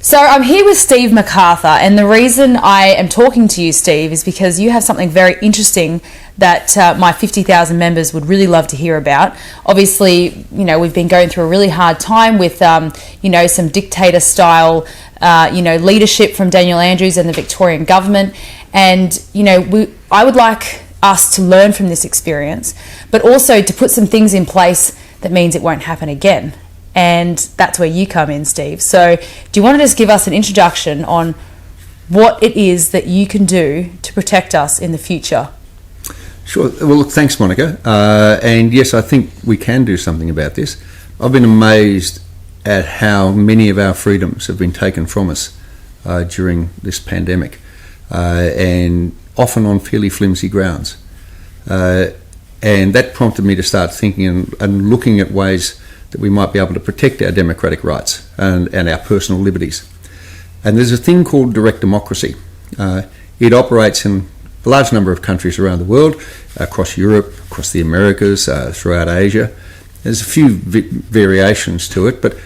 So I'm here with Steve McArthur, and the reason I am talking to you, Steve, is because you have something very interesting that my 50,000 members would really love to hear about. Obviously, you know, we've been going through a really hard time with, you know, some dictator-style, leadership from Daniel Andrews and the Victorian government. And, you know, I would like us to learn from this experience, but also to put some things in place that means it won't happen again. And that's where you come in, Steve. So do you want to just give us an introduction on what it is that you can do to protect us in the future? Sure. Well, look, thanks, Monica. And yes, I think we can do something about this. I've been amazed at how many of our freedoms have been taken from us during this pandemic, and often on fairly flimsy grounds. And that prompted me to start thinking and looking at ways that we might be able to protect our democratic rights and our personal liberties. And there's a thing called direct democracy. It operates in a large number of countries around the world, across Europe, across the Americas, throughout Asia. There's a few variations to it, but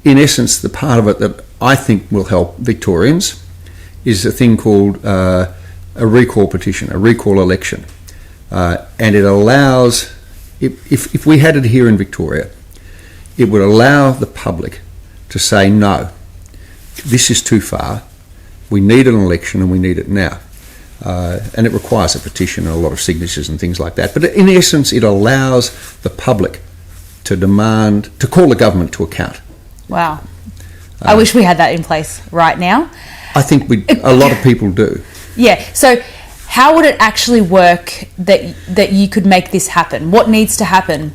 in essence, the part of it that I think will help Victorians is a thing called a recall petition, a recall election. And it allows, if we had it here in Victoria, it would allow the public to say, no, this is too far, we need an election and we need it now. And it requires a petition and a lot of signatures and things like that. But in essence, it allows the public to call the government to account. Wow. I wish we had that in place right now. I think a lot of people do. Yeah. So how would it actually work that you could make this happen? What needs to happen?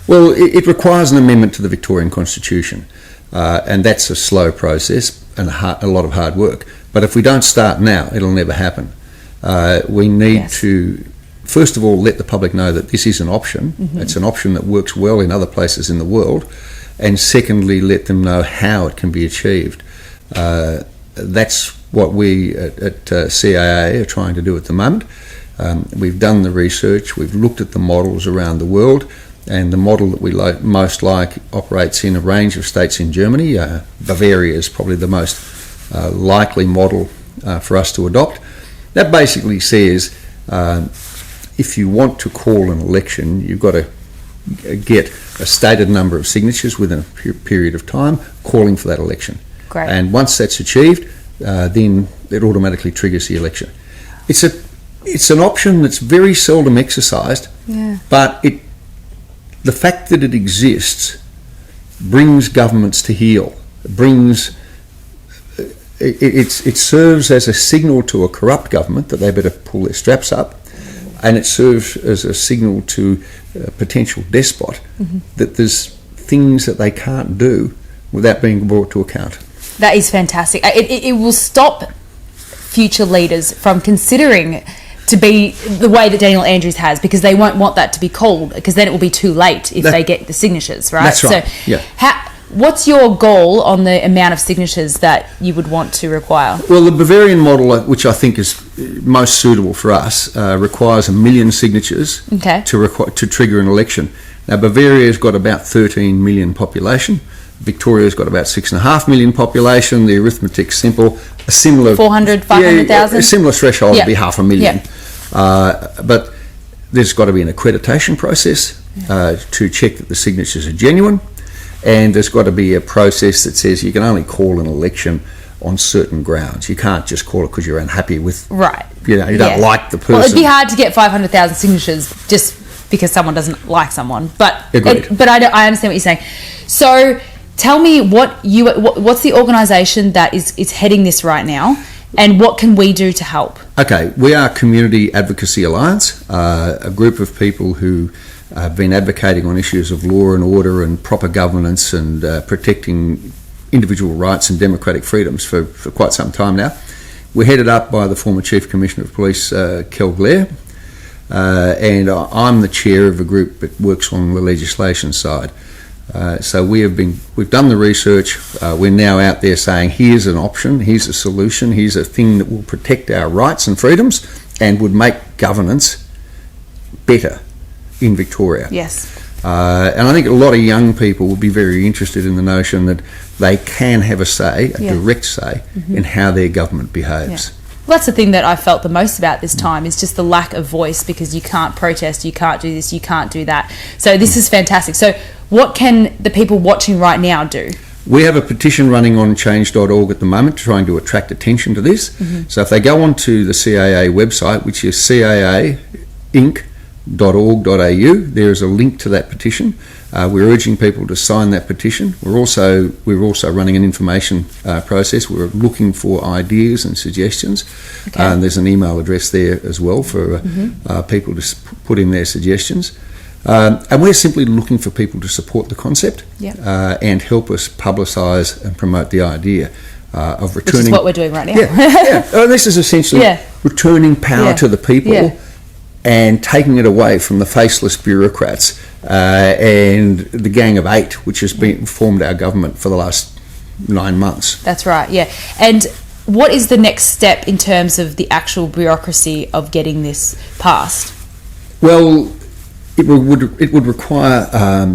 Well, it requires an amendment to the Victorian Constitution, and that's a slow process and a lot of hard work. But if we don't start now, it'll never happen. We need to, first of all, let the public know that this is an option. Mm-hmm. It's an option that works well in other places in the world. And secondly, let them know how it can be achieved. That's what we at CAA are trying to do at the moment. We've done the research, we've looked at the models around the world, and the model that we most like operates in a range of states in Germany. Bavaria is probably the most likely model for us to adopt. That basically says if you want to call an election, you've got to get a stated number of signatures within a period of time calling for that election. Great. And once that's achieved, then it automatically triggers the election. It's an option that's very seldom exercised, but the fact that it exists brings governments to heel. It serves as a signal to a corrupt government that they better pull their straps up, and it serves as a signal to a potential despot that there's things that they can't do without being brought to account. That is fantastic. It will stop future leaders from considering to be the way that Daniel Andrews has, because they won't want that to be called, because then it will be too late if they get the signatures, right? That's right. So what's your goal on the amount of signatures that you would want to require? Well, the Bavarian model, which I think is most suitable for us, requires 1 million signatures to trigger an election. Now, Bavaria's got about 13 million population. Victoria's got about 6.5 million population. The arithmetic's simple. A similar 400, 500,000. A similar threshold would be 500,000. Yeah. But there's got to be an accreditation process to check that the signatures are genuine, and there's got to be a process that says you can only call an election on certain grounds. You can't just call it because you're unhappy with, you don't like the person. Well, it'd be hard to get 500,000 signatures just because someone doesn't like someone. But I understand what you're saying. So tell me what's the organisation that is heading this right now, and what can we do to help? Okay, we are Community Advocacy Alliance, a group of people who have been advocating on issues of law and order and proper governance and protecting individual rights and democratic freedoms for quite some time now. We're headed up by the former Chief Commissioner of Police, Kel Blair, and I'm the chair of a group that works on the legislation side. So we've done the research. We're now out there saying, here's an option, here's a solution, here's a thing that will protect our rights and freedoms and would make governance better in Victoria. Yes. And I think a lot of young people will be very interested in the notion that they can have a say, a direct say, in how their government behaves. Well, that's the thing that I felt the most about this time, is just the lack of voice, because you can't protest, you can't do this, you can't do that. So this is fantastic. So what can the people watching right now do? We have a petition running on change.org at the moment, trying to attract attention to this. So if they go onto the CAA website, which is caainc.org.au, there is a link to that petition. We're urging people to sign that petition. We're also running an information process. We're looking for ideas and suggestions. And there's an email address there as well for people to put in their suggestions. And we're simply looking for people to support the concept and help us publicise and promote the idea of returning... Which is what we're doing right now. This is essentially returning power to the people and taking it away from the faceless bureaucrats and the Gang of Eight, which has been formed our government for the last 9 months. That's right, And what is the next step in terms of the actual bureaucracy of getting this passed? Well, it would require a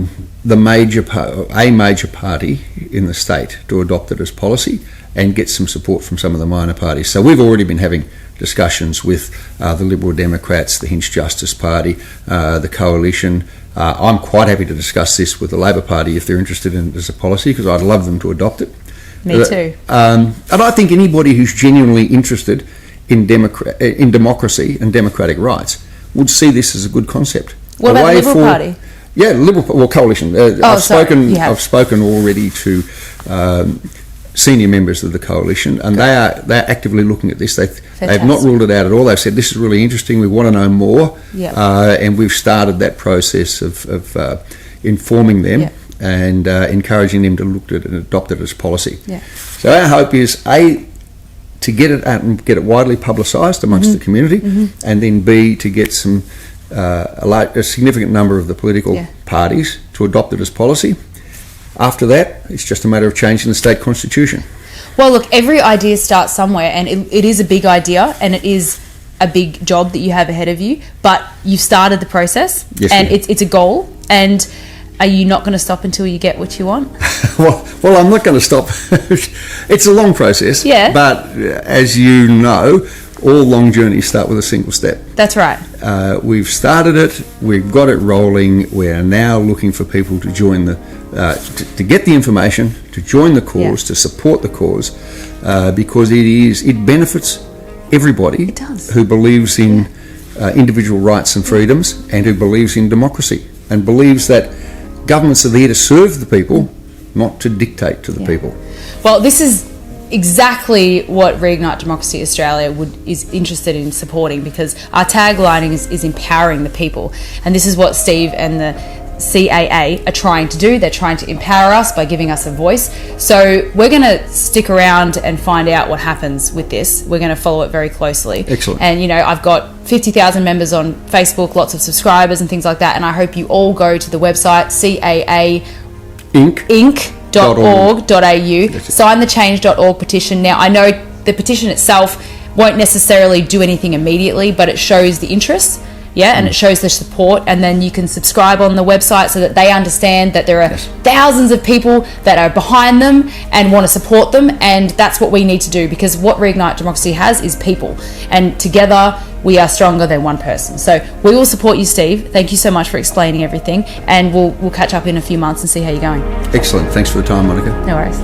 major party in the state to adopt it as policy and get some support from some of the minor parties. So we've already been having discussions with the Liberal Democrats, the Hinch Justice Party, the Coalition. I'm quite happy to discuss this with the Labor Party if they're interested in it as a policy, because I'd love them to adopt it. Me too. And I think anybody who's genuinely interested in democracy and democratic rights would see this as a good concept. What about the Liberal Party? Yeah, Coalition. I've spoken already to senior members of the Coalition, and they're actively looking at this. They've not ruled it out at all. They've said, this is really interesting, we want to know more, and we've started that process of informing them and encouraging them to look at it and adopt it as policy. So our hope is, A, to get it out and get it widely publicised amongst the community, and then B, to get some a significant number of the political parties to adopt it as policy. After that, it's just a matter of changing the state constitution. Well, look, every idea starts somewhere, and it is a big idea, and it is a big job that you have ahead of you, but you've started the process, and it's a goal, and are you not going to stop until you get what you want? well, I'm not going to stop. It's a long process, but as you know, all long journeys start with a single step. That's right. We've started it. We've got it rolling. We're now looking for people to join to get the information, to join the cause, to support the cause, because it benefits everybody who believes in individual rights and freedoms, and who believes in democracy, and believes that governments are there to serve the people, not to dictate to the people. Well, this is exactly what Reignite Democracy Australia is interested in supporting, because our tagline is empowering the people, and this is what Steve and the CAA are trying to do. They're trying to empower us by giving us a voice. So we're going to stick around and find out what happens with this. We're going to follow it very closely. Excellent. And I've got 50,000 members on Facebook, lots of subscribers and things like that, and I hope you all go to the website caainc.org.au, sign the change.org petition. Now, I know the petition itself won't necessarily do anything immediately, but it shows the interest, and it shows the support, and then you can subscribe on the website so that they understand that there are thousands of people that are behind them and want to support them, and that's what we need to do, because what Reignite Democracy has is people, and together we are stronger than one person. So we will support you, Steve. Thank you so much for explaining everything, and we'll catch up in a few months and see how you're going. Excellent. Thanks for the time, Monica. No worries.